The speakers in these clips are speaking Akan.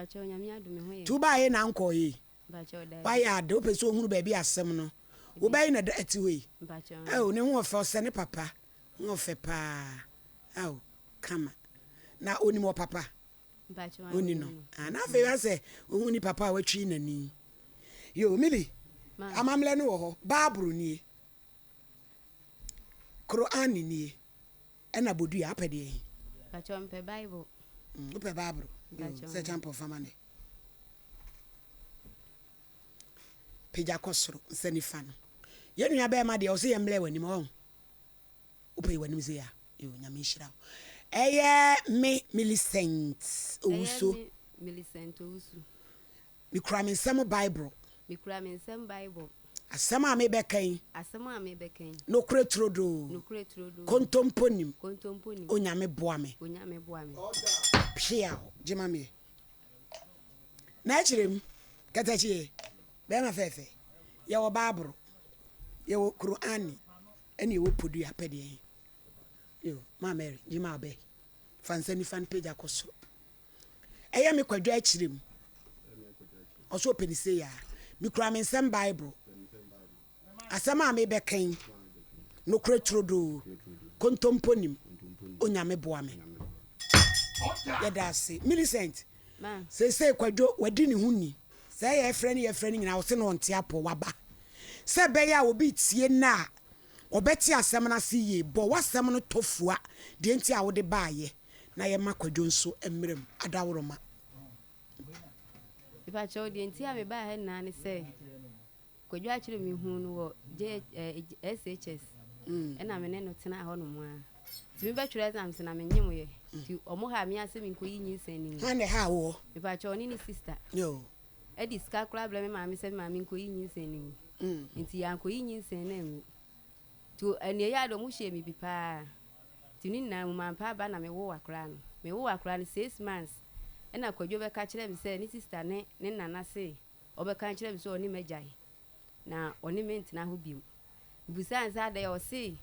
Pacho nyame adome ho ye. Tu ba ye na nko ye. Pacho da. Why ya de ope so hunu ba bi asem no. Wo ba yi na da ati we. Pacho. Oh, ne ho fe se ne papa. Ho fe pa. Oh, kama. Na oni mo papa. Pacho. Oni no. Na fe ya se ohuni papa watwi nani. Yo, Mili. Amamle no wo ho. Bible ni. Quran ni. Ena bodu ya apede. Pacho mpe Bible. Upe Bible. Se champo famane. Peja kosoro seni fano. Yenu ya be ma de o se yemle wani mo. Upe wani se ya. Yo nyame hira. Eye me Millicent Owusu. Millicent Owusu. Mi kura me nsem Bible. Mi kura me nsem Bible. Asema me bekan. Asema me bekan. No kure trodo. No kure trodo. Kontomponim. Kontomponim. Onyame boa me. Onyame boa me. Pia, jema me. Na chirem. Katachi. Be ma fefe. Ye wo Bible. Ye wo Quran. Eni wo podu apede. Yo, ma Mary, jema be. Fansani fan page akoso. Eya me kwadwa achirem. Oso penise ya. Mi kura me nsem Bible. Asema me bekan. No kure trodo. Kontomponim. Onyame boa me. Yedase Millicent ma say kwadwo wadi ne huni say ye frɛ nyina wo se no nte apo waba se be ya obi tie na obeti asɛm na se ye bo wasɛm no tofua de nti a wo de baaye na ye makwadwo nso emrem adaworoma iba cho de nti a me ba he na ne se kwadwo a kire me hu no wo SHS na me ne no tena ho no mu a ti be twere exam se na me nyem ye ti omo ha me ase me nkoyi nyinsani ni ane ha wo iba cho ni sister yo edi ska kura bla me ma me se ma me nkoyi nyinsani nti ya nkoyi nyinsani na mu to ane ya do mu hye me bi pa ti ni na mu man pa ba na me wo wakra no me wo wakra no 6 months na kwadwo be ka kire me se ni sister ne nana se obeka kire me se oni magyan na oni mentina ho biu busan sa da yo se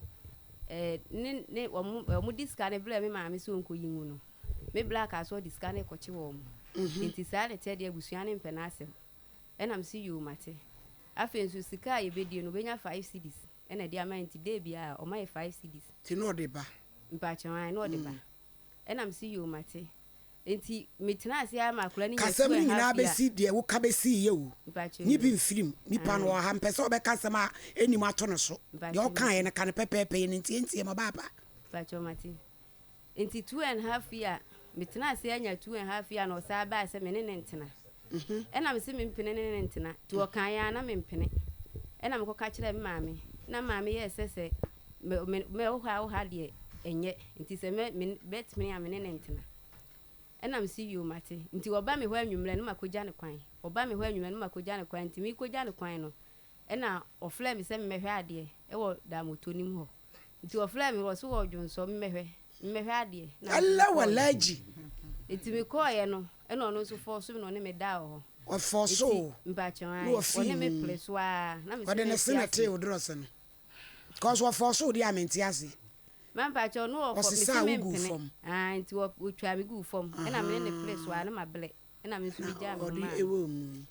ne omu diska ne bla me ma me so nkoyi ngu no me black aso diska ne kochi wo mu nti sa ne te de abusua ne mpe na asem enam si yu mate afensu sika ye bedie no benya 5 cedis ena dia man ti de bia o mai 5 cedis ti no de ba mpa chan no de ba enam si yu mate enti metina ase ama kula ni kasem ni na be si de wo ka be si ye wo ni bi mfirim ni pa no ha mpese obeka sema eni ma to no so de o kan ye ne kan pepepe ni ntie ma baba mpa chan mate enti 2.5 year metina ase anya 2.5 year no sa ba se me ne ntina ena me se me mpene ne ntina ti o kan ya na me mpene ena me ko ka kire me maame na maame ye sese me o ha de enye nti se me bet me ya me ne ntina ena me si yu mate nti oba me ho anwumre no makogya ne kwan oba me ho anwumre no makogya ne kwan nti mi kogya ne kwan no ena ofle me se me hwe ade e wo da motonim ho nti ofle me wo so wo dwonso me hwe ade na alla walaji nti me ko ye no ena ono so fo so no ne me da ho o fo so mba chan oni me pleso a na me se ne senate odroso no cause wo fo so di amenti ase mamba cho no of me mpene nti wo twa me gu fom ena me ne pleso a na mable ena me so bi ja me ma ewo mu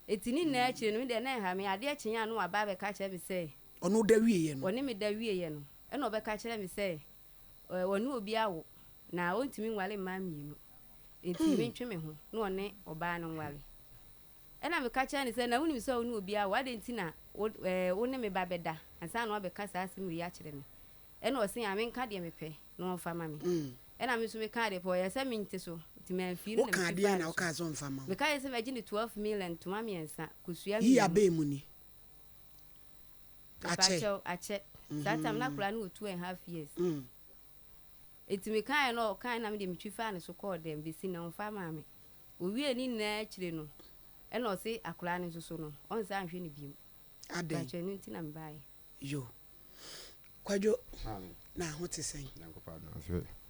etini na akire no de na ha me ade akenya no aba be ka kire me se ono da wiye no oni me da wiye no ena obe ka kire me se wonu obi awo na ontimi nwale ma mienu enti me ntwe me ho na one oba no nwale ena me ka kire ne se na woni se onu obi awo ade enti na wo ne me ba beda ansa na obe ka sa asem wi akire me ena o se ya me nka de me pe no mfa ma me ena me so me ka de po ya se me nti so ti me afi na me ka de na o ka so mfa ma me ka se me gine 12 million to ma me ensa kusua mi ya be mu ni ache that time na kula no 2.5 years eti me kan no kan na me de me twifa ne so call dem be si na mfa ma me o wie ni na akire no ena o se akula ne so no on sa ahwe ne biom ade ache ni nti na me bae yo kwadwo na ho te sen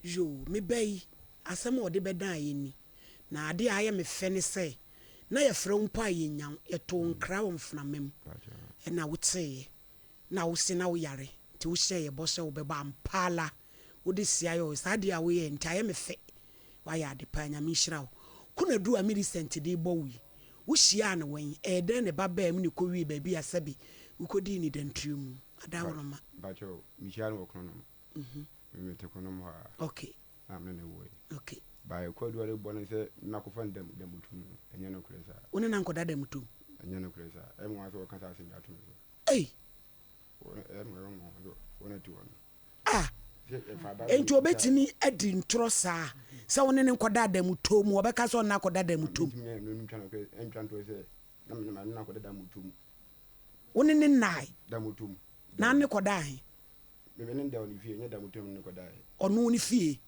yo me bai asem o de bedan ye ni na ade aye me fe ne se na ye frɛ mpa ye nyan ye to nkra wo mfna mem na wote na wo se na wo yare ti wo hye ye bo se wo beba mpala wo de sia yo sa de a wo ye ntaye me fe wa ya de pa nya me hyira wo kuna du a Millicent de bowi wo hia na wen den ne baba mu ne ko wi ba bi asabi wo kodi ni dantrum adawo ma bacho mi hia no kono mi te kono mo okay amne ne wo okay ba ko du ale bono se makofa ndam mutum enye no kresa woni na nkoda da mutum enye no kresa e mo aso kan sa se atu eh wona tu wona enti obetimi adi ntro saa se woni ne nkoda da mutom obeka so na koda da mutom woni ne nai da mutum na ne koda he me ne nda oni fie nye da mutum ne koda he ono ni fie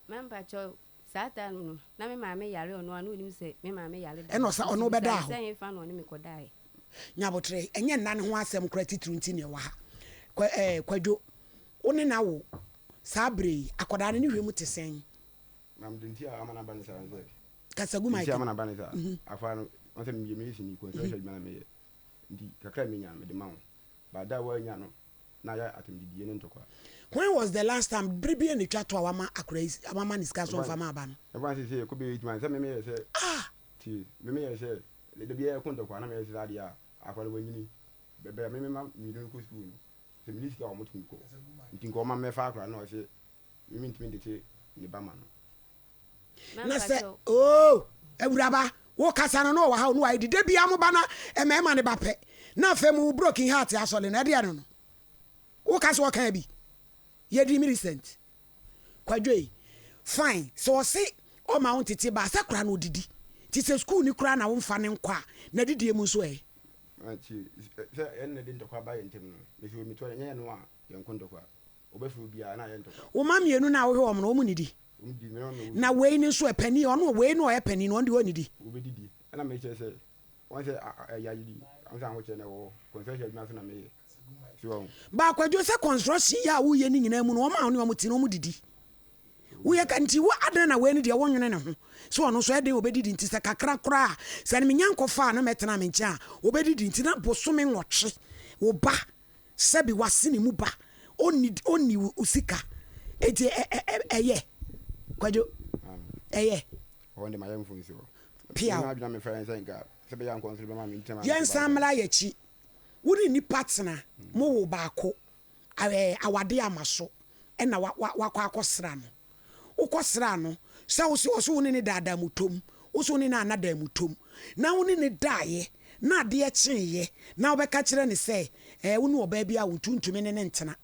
Mampa cho sata no na me maame yare ono anu nim se me maame yare da eno sa ono beda ho se fa no ne me koda he nyabotre enye nna ne ho asem kra titru ntini wa ha kwadwo woni na wo sabre akoda ne hwemu tesen mam dinti amana ban sa nze kasagu mai amana ban sa afa no on se mi mi sini ko so shadi mana me ndi kakra me nya me de mawo ba da wa nya no na ya atemdidie ne ntokwa. When was the last time Bribi and the chat to our man discuss on Famaban? Everyone says, could be my me say, tea, me say, the beer contact one, I may say, I follow when you need, but me, you don't go school. The minister almost go. You think, oh, my father, no, I say, you mean to me the tea in the Baman. Oh, Ebraba, walk us, I don't know how no I did be Amobana and my man about pet. Now, Femu broken heart, I saw in Adiano. Walk us, what can I be? Ye di Millicent kwadwe fine so say o ma won tete ba sakura no didi ti se school ni kura na won fa ne nkwa na didi emu so e anti se en ne dinto kwa ba yentem no me fi mi to nya no a yenkondo kwa obefu bia na yentokwa o ma mienu na wo hwe o mo no mu nidi na wei ni so e pani ono wei no e pani no ndi wo nidi obedidi na me che se won se ya yidi am san ho che na wo concession ma so na me ba kwadwo se construction ya wo ye ni nyina mu no ma ono mo tino mu didi wo ye kanti wo adan na we ni de wo nwene ne ho so ono so e de obedidi nti se kakra kra se ne menyanko fa na metena me nkia obedidi nti na bosome nwotwe wo ba se bi wase ne mu ba oni usika eti eye kwadwo eye wonde ma yam funsi wo pia na aduna me fa nsan ga se be yan konsul be ma me ntema yen samla ya chi wuri ni partner mo wo baako awade amaso na wakwa akosra no ukosra no sa wo so woni ne dada mutom wo so woni na anada mutom na woni ne daaye na ade e chiye na obeka kire ne se woni oba bia wo tuntume ne ntena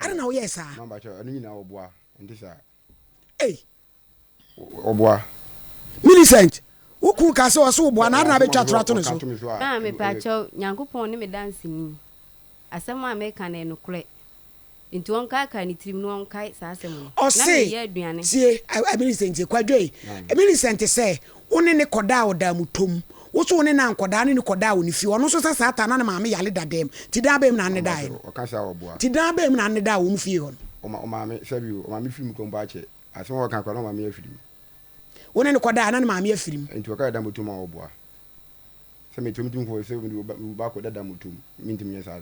ara na wo yesa mamba cho anu nyina oboa ndisa oboa Millicent uku ka se oso oboa na be twa trato ne so me pa cho nyankopon ne me dance ni asem a me kan no kure nti won ka ni trim no won kai sa asem no na me ye aduane tie Millicent kwadwe Millicent se woni ne koda oda mutom wo so woni na nkoda ne koda woni fi ono so sa sata na ma me yale dadem ti da bem na ne dai o ka sa oboa ti da bem na ne da wo mu fi hon o ma me sabi o ma me film ko mba che asem wo kan kwa no ma me afiri woni ne koda na ma me afirim nti o ka da mutom a oboa se me tumtum ko se ba ko da mutom mintim nya sa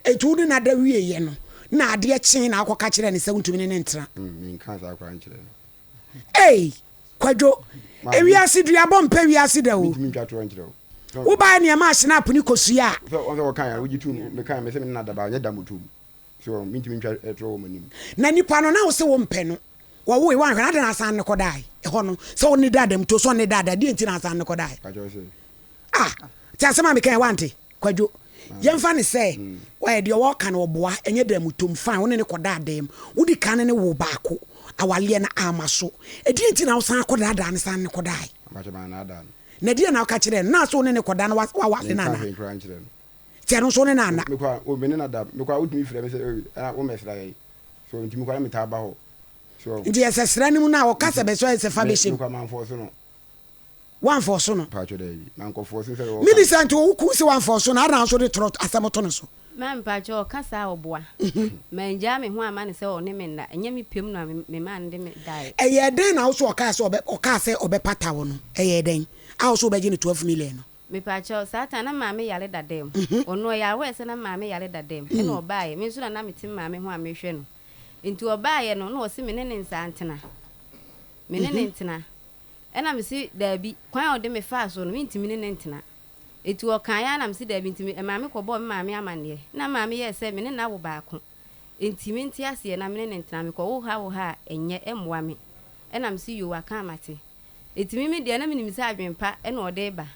etu ni na da wie ye no na ade chen na akoka kire ne se ntumi ne ntira min kan sa akwa nkire no kwadwo ewiase dua bompa wiase da wo min twa to nkire wo ba ne ma ahye na apuni kosua so on se wo kan ya wo gitu me kan me se me na da ba nya da mutom so min tumi twa to wo manim na nipa no na wo se wo mpe no wo wo wan hwana na san ne kodai ho no se wo ne dada mto so ne dada di enti na san ne kodai kwadwo se ti asema me kan wante kwadwo yemfa ne se wa de wo kan wo boa enye da mutom fan wo ne koda adem wo di kan ne wo baako awale na amaso edi enti na wo san koda da ne san ne kodai ma na da na di na ka kire na so ne koda na wa wale na na ti no so ne na na me kwa o me ne na da me kwa wo tumi fire me se wo mesra yi so ntimi kwa me ta ba ho so ndi esesra ni mu na wo kasa be so esefa be shem kwa man fo so no one for so no pacho dey man ko fo so se wo Millicent wo ku se one for so na na so de trot asamoto no so man pacho kasa oboa manja me ho ama ne se o ne me na enya me pem na me man de me dai eye den na wo so oka se obe pata wo no eye den a wo so be gine 12 million no me pacho satan na maame yale dadem ono ya we se na maame yale dadem e no baaye me so na metim maame ho amehwe no nti obaaye no na o se me ne nsa antena me ne ntena ena me si da bi kwan o de me fa so no me ntimi ne ntena etu o kan ya na me si da bi ntimi maame ko bo me maame amane na maame ye se me ne na wo baako ntimi nti ase na me ne ntena me ko wo ha enye emwa me ena me si yo aka amate etimi me de na me nimisa adwenpa ena o de ba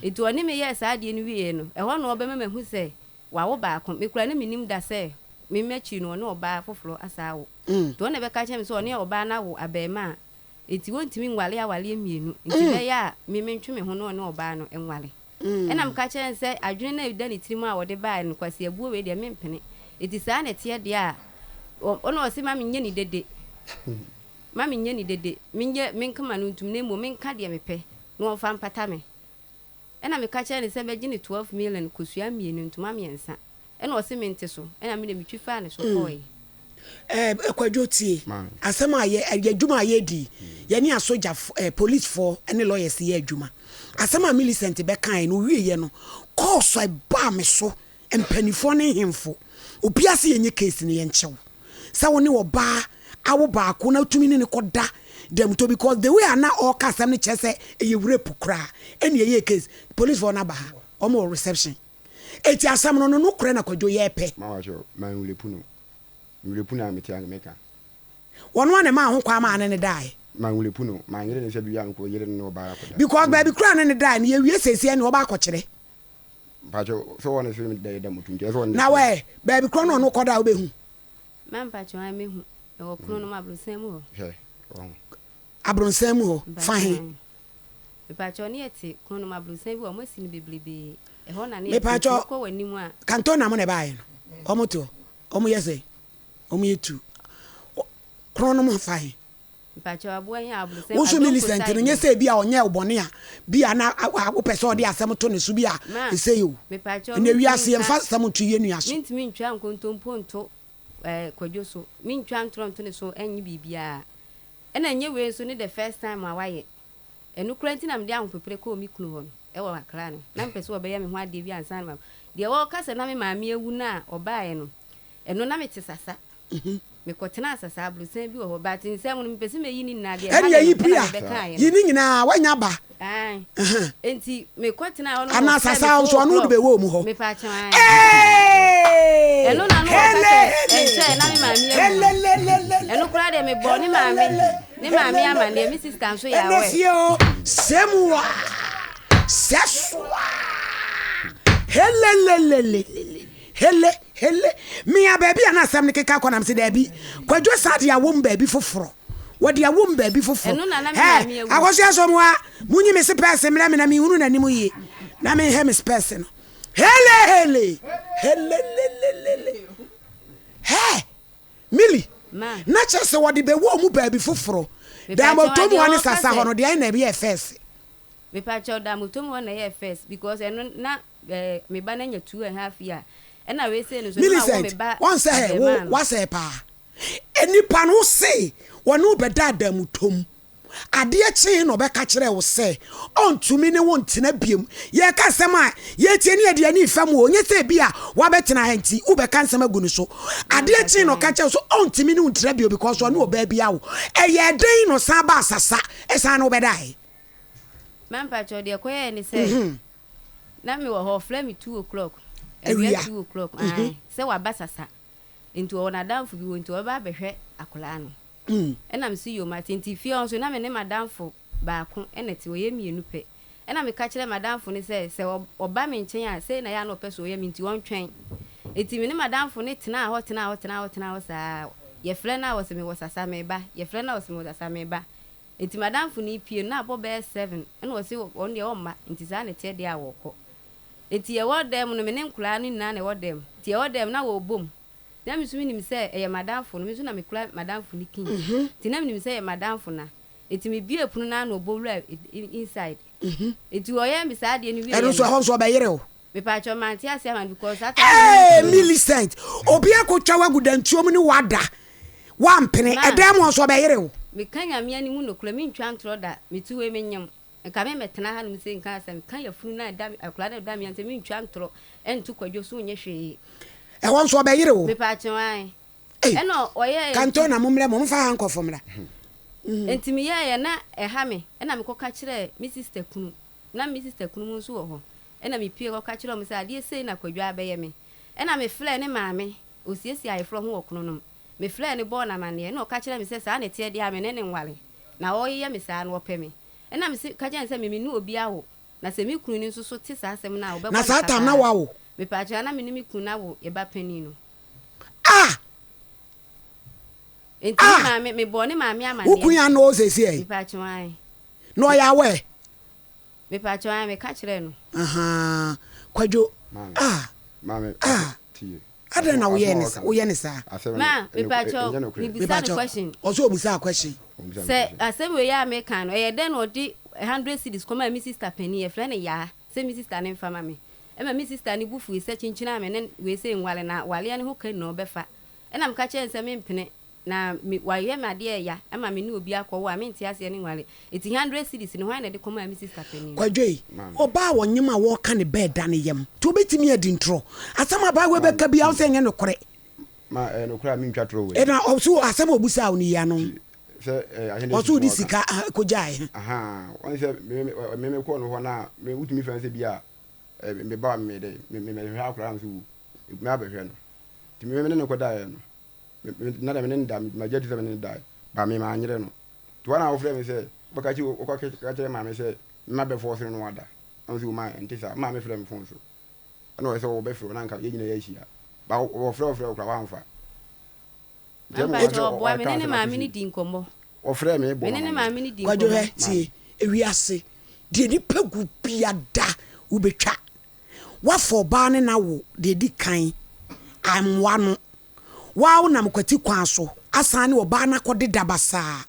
etu oni me ye sa de ni wie no e ho no obe me hu se wa wo baako me kura na me nim da se me mechi no no oba foforo asa wo to na be ka che me so oni oba na wo abema eti wontimi nwale awale emienu enti be ya me mentwe me ho no ne oba no enwale ena m ka che nse adwene na ida ne tirimu a wo de ba no kwase abuo we de me mpene eti saa na tie de a ono o se ma me nye ni dede ma me nye ni dede menye menkama no ntum na mo menka de me pe no fa mpata me ena me ka che ne se be gine 12 million kosua mienu ntuma miensa ena o se me nte so ena me de metwi fa ne so koi ekwajotie asema ye adwuma ye di ye ni asoja police for any lawyers ye adwuma asema Millicent be kan no wie ye no course I ba me so empanifo ne hemfo obiase ye nye case ne ye nchew sa woni wo ba awo ba ko na tumi ne koda dem to because the way ana all kasam ne chese ye rape kra ene ye case police for na ba omo reception eti asam no no kra na kwadwo ye pe ma jo man wulepuno wulepuna metia meka wono na ma ho kwa ma ne dai man wulepuno man yere ne se bia nko yere ne oba akoda because baby kra ne dai ne ye wie sesi ne oba akokire pacho so wona se me da mutum je so wona na we baby kra no koda obehu man pacho ai mehu e wo kro no ma brosem ho he abronsem ho fine me pacho ne eti kro no ma brosem bi o masi ni beblebe e ho na ne me pacho ko wanimu a kanto na mo ne bae no omoto omo yese omo yetu krono mo fine pacho abuan ya abrosem wo so Millicent no nyese bia onye obone a bia na wo pese odi asem to ne su bia ise yo me pacho ne wiase ye mfa sam tu ye nuaso mintimi ntwa nkontompo nto kwadwo so mintwa ntronto ne so enyi bibia ena nye we so ne the first time awaye enu kranti na mde ahopepere ko mi kunu ho e wo akra no na mpese wo be ya me ho ade bi ansan ma de wo kasa na me maame ewu na obae no eno na me tesasa me kotena asasa abrusen bi wo ba tin sem no mpese me yini na de ene yi pia yini nyina wanya ba ai enti me kotena ono ana asasa so no de be wo mu ho me pa chan eh eno na no enche na me maame eno kura de me bo ni maame ama ne mi sister nso ya we enofio semwa seswa hele mia baby ana asem ne keka kona mse da bi kwadwo sade ya wom baby foforo wodi ya wom baby foforo akoso asomo a munyi me se person mra me na me hunu na nimu yi na me he me space no hele he Millie na chese wodi be wo mu baby foforo da mo to mu ani sasa ho no de na be first me pa cho da mo to mu na ye first because eno na me ba na nya 2.5 year ena we say no so na wo me ba won say wo say pa enipa no say wonu beda da mu tom ade achi no be ka kire wo say ontumi ne won tena biem ye ka sem a ye tie ne ade ani fam wo nye say bia wa betena hanti wo be ka nsem agunu so ade achi no ka kire so ontumi ne untena biem because wonu oba bia wo eye den no san ba asasa esa no be dai man pa cho de koye ni say na me wo ho flame 2 o'clock every 2 o'clock say wa basasa into ona damfo bi won to ba behwe akola no ena me si yo matinti fi on so na me ne madamfo ba ko eneti wo ye mienu pe ena me ka kire madamfo ne say oba me nchen a say na ya no pe so ye mi nti won twen eti me ne madamfo ne tena ho saa ye fre na wo se me wo sasa me ba ye fre na wo se me wo sasa me ba eti madamfo ni pie na abo be 7 ena wo se on de o ma nti za ne te de a wo ko eti ye wo dem no me ne nkula ni na ne wo dem ti ye wo dem na wo bom na mi sumi nim say e madamfo no mi so na me kula madamfo ni kin ti na mi nim say e madamfo na eti me bie punu na no bowura inside eti o ye mi sa de ni wi eno so ho so be yere o me pa cho man ti ase man because that Millicent obi akotwa wagudantuom ni wada wampene edem so be yere o me kanya me ani mu no kula mi ntwa ntro da me tuwe me nyam nka me metena ha no mi se nka asem kan ya funu na da akula da mi ante mi ntwa ntro entu kwadwo so nye hwe e won so be yere o me pa cho an eno oye kanto na momre mo mfa hankofo mra enti me ye na eha me na me koka kire me sister kunu na me sister kunu mu so wo ho na me pie koka kire o me say ade sei na kwadwa abaye me na me fle ne maame osiesie ayefro ho wokono no me fle ne bo na mane na o ka kire me say sa na tie dia me ne nwale na o ye me sa na o pe me na me ka kire say me nu obi awo na se me kunu ni nso so ti sa asem na obebo na sa tam na wawo me pa kire na me ni me kunu na wo e ba pani no enti maame me bo ne maame amane ukunya no osesi me pa kire ai no ya we me pa kire ai me ka kire no kwadwo mame tie ada na wo ye ne sa ma me pa kire ni bisa the question also obisa question say asem we ya me kan no e den no di 100 cedis koma mi sister penny e friend ya say mi sister ne mfa ma me e ma mi sister ne bufu e se chinchina me ne we say nwale na wale ne ho kan no befa e na me ka che nse me mpene na mi waye ma de ya e ma me ne obi akwo a me ntia se ne nwale eti 100 cedis ne hwan na de koma mi sister penny kwadwei oba wonyema wo ka ne bed da ne yam to betimi adi ntro asama ba we beka bia wo se nye no kore ma no kora mi ntwa tro we e na osu asama obusa oni ya no se ahende osu di sika ko jai won se me ko no ho na me wutumi fan se bia me ba me de me hwe akora am so me abehwe no ti me ne ko da no na da me ne da ma jeti se me ne da ba me ma anyere no to na wo fre me se baka chi o kwa ka kire ma me se ma be force no wada am so ma ntisa ma me fre me fon so na wo se wo be fre na nka ye nyina ya hia ba wo fre okra wa amfa boy me ne ma me ni di nkomo o fre me bo me ne ma me ni di nkomo kwadwo he ti ewiase de ni pagu bia da wo betwa wa for ba ne na wo de di kan amwa no wa na mkwati kwan so asane wo ba na kode dabasa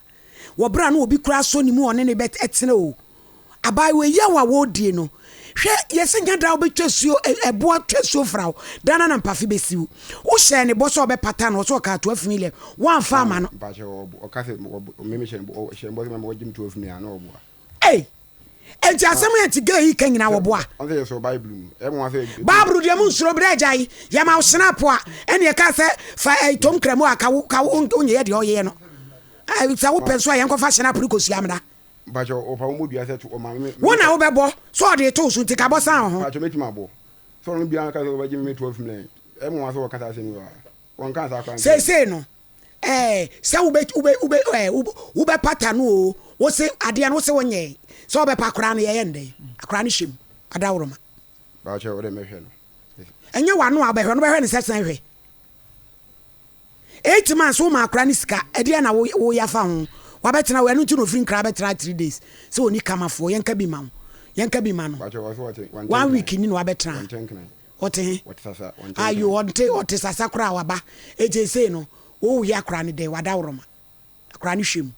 wo bra na obi kura so ni mu one ne bet etene o abai we ya wa wo die no hwe yesinya da obetwesuo ebo atwesuo frawo dana na mpafe besiwo wo hye ne bo so obepata no so ka to afimile wan fa ma no ba che o ka se meme hye bo me mo jim to afimile na obo enti asem ya ti ga yi kan nyina wo bo a on say so bible e mo say bible de mun suro bre jai ya ma snap a ene ka se fa tom kramo aka wo onye ye de oye no ai sa wo penso ya nko fa snap ri ko siamda ba che o pa mo dua se to o ma me wona wo bebo so de to so ntika bo san ho ba che metima bo so no bia ka so ba jim me to afimile e mo so ka sa se mi wa won kan sa kwan se no se ube pattern o wo se ade no se wonye so be pa kra na ye yende akra ni hwem adawroma ba che o de me hwe no enye wa no abehwe no behwe ne sesan hwe 8 months wo ma akra ni sika ade na wo ya fa ho wa betina we no ntu no free nkra betra 3 days so oni kamafo yenka bi ma no ba che wo so what 1 week ni no wa betra ote ayo ote sasa kra wa ba eje sei no wo ya akra ni de wadawroma akra ni hwem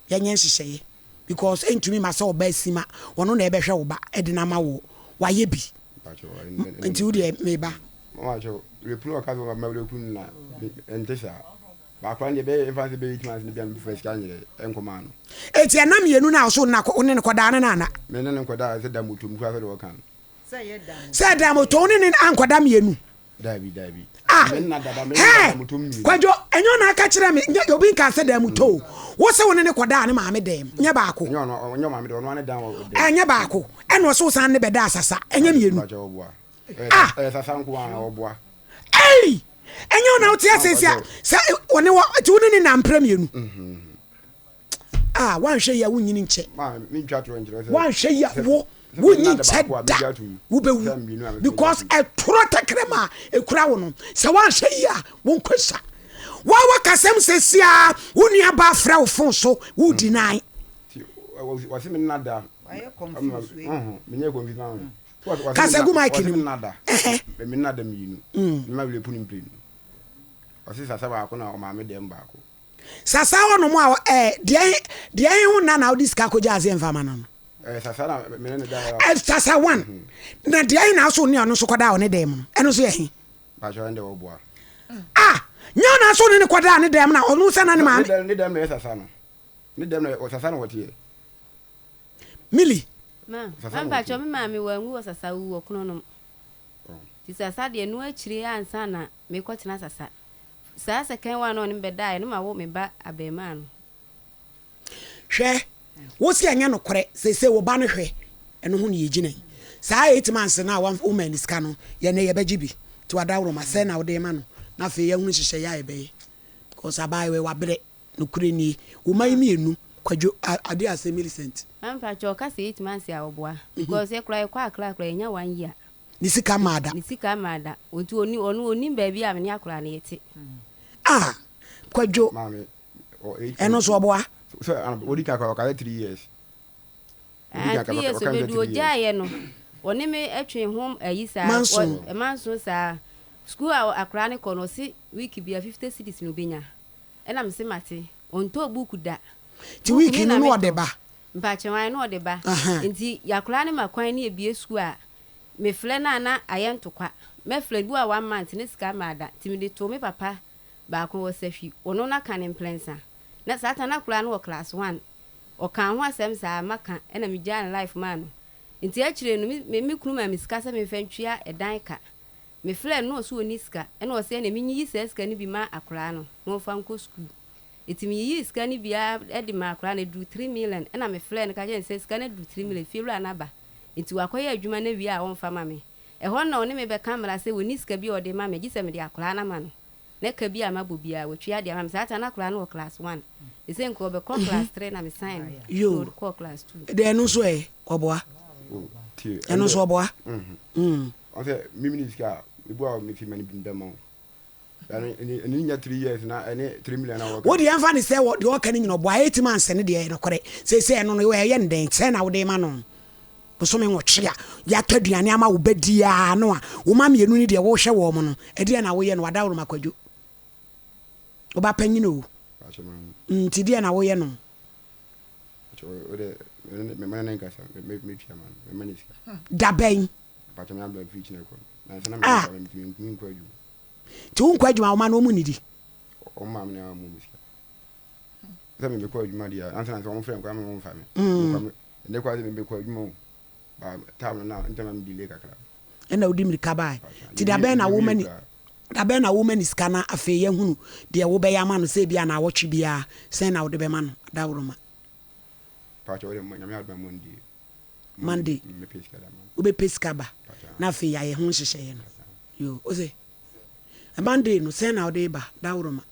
yanyen hyehyeye because entumi ma se oba sima wono na ebehwe wo ba edina ma wo waye bi enti wo de me ba ma che repro ka so ma repro na entesa ba kwa nje be evanse be itmas ni bia me first kan ye enkoma no enti anam yenu na so na ko ne ko da na na me ne ko da se da mutum kwa so de wo kan se da moto ne ankoda yenu dabi me na mutum ni kwadwo enyo na aka kire me obi nka se da muto wo se wo ne ko da ne ma me dem nya ba ko nyo ma me de no ne dan wo nya ba ko eno so san ne be da asasa enya mienu sasa nko an oboa enyo na otia sesia se one wo ti woni na mpremienu wan hwe ya wunyini nche ma mi twa tro njiro wan hwe ya wo nyi nche da wo be wu because e tro takrema e kura wo no se wan hwe ya wo nkwasa wa kasem sesia woni aba fra wo fon so wo deny wasi mi nada aye confuse me nye confuse na kasagu mike ni nada me nada mi yinu me le puni mpre wasi sasa ba ko na o ma me dem ba ko sasa wono mu a de hu na odi ska ko jaze mfama no sasa na me ne da sasa one na de na so ni ono so koda one dem eno so ye ba jo ende wo boa nya na so ni koda ne dem na ono se na ne ma ne dem na sasa no ne dem na sasa no wotie mili amba cho me mami wangu sasa uwo kuno no ti sasa de no akire ansa na me kwotena sasa Sa second one on be die no ma wo me ba abema no. Hwe wo si anya no kore se wo ba no hwe eno ho ne yegina saa 8 months na one woman iska no ye ne ye begibi to adawro ma se na wo de ma no na fe ye hu hihye ya ebe because abai we wabre no kure ni wo mai mienu kwadwo ade ase Millicent Ampa cho ka se 8 months ya oboa because e kra akra nya 1 year. Ni sika mada Otu oni baabi a me ne akra na yete. Kwadwo mami eno so oboa so odi ka 3 years. 3 years be du ojaye no. Oni me atwe hom ayisa manso sa school akra ne kono si week bia 50 cities no benya. Ena me se mate onto book da. Ti week no odeba. Mpa chewan no odeba. Nti yakra ne makwan ne ebie school a me fle na ayentokwa. Me fle bu a 1 month ne sika mada. Ti me de to me papa ba ko wo safi. Ono na kan implensa. Na sata na kura no class 1. O kan ho asem sa maka ena me jan life man. Nti akire no me kunu ma misika se me fantwia edan ka. Me fle no so oni sika ena o se na me nyi sika ni bi ma akura no. No fa nko school. Iti mi yi sika ni bia edi ma akura na du 3 million ena me fle no ka je se sika na du 3 million fiewura na ba. Nti wakoye adwuma na wi a won fa ma me. E ho na oni me be camera se woni sika bi o de ma me gise me de akura na ma no. Na ka bi ama bobia watwia de ma me sata na akura no class 1. E se nko be class 3 na me sign. Yo ko class 2. De no so oboa. Eno so oboa. O se mimi ni sika ibu a me fi mani bindama. Ani nya 3 years na ani 3 million na wo. Wo de amfa ni se wo de o kan nyino boa 8 months ne de no kore. Se eno no we ye nden se na wo de ma no. So me nwotwea ya twaduane ama wo badia no a wo ma mienu ni de wo hwe wo mo no e de na wo ye no wadawro makwadwo wo ba panyino o nti de na wo ye no o de me mana nka sa me twia man me manisika da ben pa to me am preach na ko na sana me mi nkwadwo ti wo nkwadwo ma no mu ni di o ma me na mu musika sa me ko adwuma dia ansa na so mo frem kwa me mo fa me ne kwa ze me ko adwuma tam na ntama mdile kakra ena odi mirika bai ti da ben na woman is kana afe ye hunu de wo be ya ma no se bia na awotwe bia se na wo de be ma no da woroma pa cho de nyame adba Monday me peska da man wo be peska ba na afe ya ye ho hyehye ye no yo o se Monday no se na wo de ba da woroma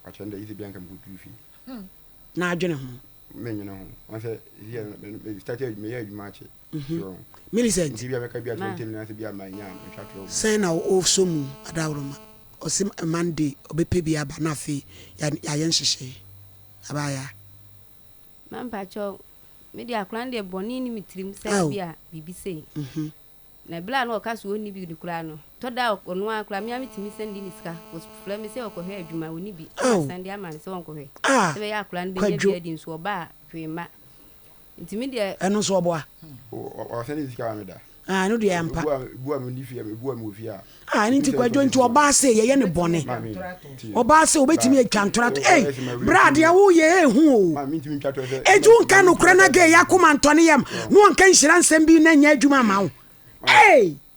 a cho nda izi bianka mbutu fi na adwene ho menyo ho on se here started me ya adwumache so Millicent nti bia beka bia 20 minutes bia manya ntwatro se na o so mu adawroma o se Monday obepe bia ba na afi ya ye hyehye abaya Mampa cho me dia akura de boni ni mitrim se bia bibi sei na bla no ka so oni bi ni kura no to da ono akura me amitimi sendi ni sika was fla me se okohwe adwuma oni bi sendi ama se onkohwe se be ya akura de bia di nso oba twema ntimi de eno so oboa o sendi sika me da no de ampa bua me nifi bua me ofia ni nti kwadwo nti oba se ye ne bone oba se obetimi atwantora to brad ya wo ye ehu ma mi ntimi twatro se eju nka no kura na ge yakoma ntone yam no nka nhira nsem bi na nya adwuma ma wo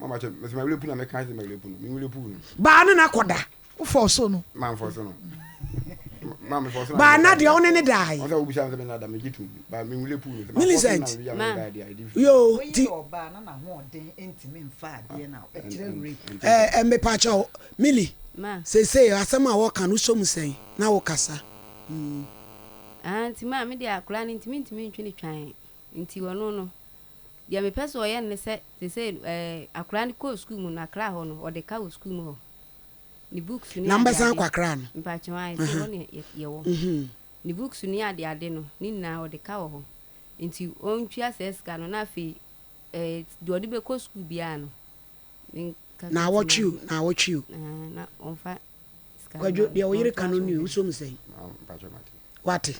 mama che me ma lepu na me kan se ma lepu no mi lepu no ba na koda wo forso no ma forso no ma me forso ba na de one ne dai on sa obi sha se me na da me gitu ba mi lepu no Millicent yo ti oba na ho den entimi mfa ade na ekire me pa cha Millie se asema wo kan so mu sen na wo kasa anti ma me de akura ni ntimi ntwini twan nti wono no dia me peso ye ne se akura ni ko school mu na kra ho no o de ka wo school mu ho ni books ni number san kwa kra no mpa chwa se wo ne ye wo ni books ni ade no ni na o de ka wo ho nti on twa seska no na fi do de be ko school bia no na watch you na on fa kwadwo de wo yire kanu ni uso mu sen mpa chwa mate wate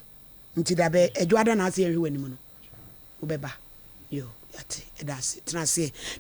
nti da be edwada na ase ehwe wani mu no wo beba yo yate edase tena se